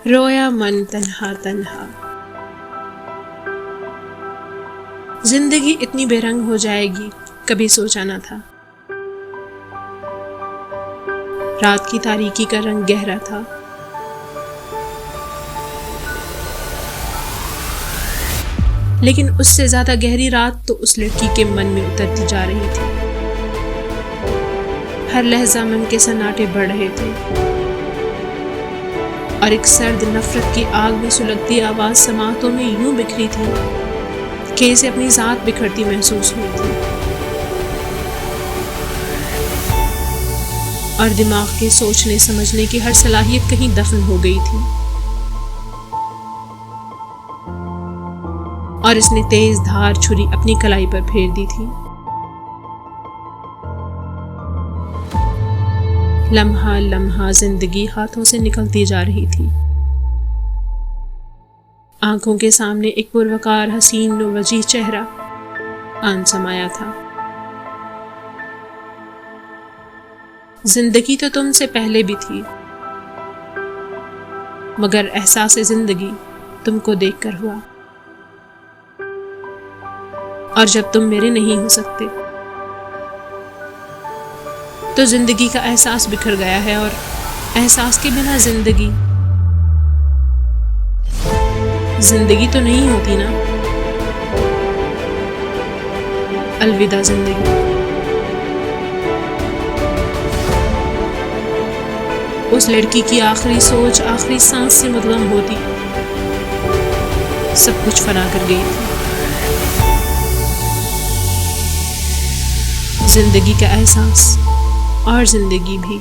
रोया मन तन्हा तन्हा। जिंदगी इतनी बेरंग हो जाएगी कभी सोचा न था। रात की तारीकी का रंग गहरा था। लेकिन उससे ज्यादा गहरी रात तो उस लड़की के मन में उतरती जा रही थी। हर लहजा मन के सन्नाटे बढ़ रहे थे और एक सर्द नफरत की आग में सुलगती आवाज समातों में यूं बिखरी थी कि इसे अपनी जात बिखरती महसूस हुई थी और दिमाग के सोचने समझने की हर सलाहियत कहीं दफन हो गई थी। और इसने तेज धार छुरी अपनी कलाई पर फेर दी थी। लम्हा लम्हा जिंदगी हाथों से निकलती जा रही थी। आंखों के सामने एक पुरवकार हसीन व वजीह चेहरा आन समाया था। जिंदगी तो तुमसे पहले भी थी, मगर एहसास जिंदगी तुमको देखकर हुआ। और जब तुम मेरे नहीं हो सकते तो जिंदगी का एहसास बिखर गया है, और एहसास के बिना जिंदगी तो नहीं होती ना। अलविदा जिंदगी। उस लड़की की आखिरी सोच आखिरी सांस से मुद्गम होती सब कुछ फना कर गई थी। जिंदगी का एहसास और जिंदगी भी।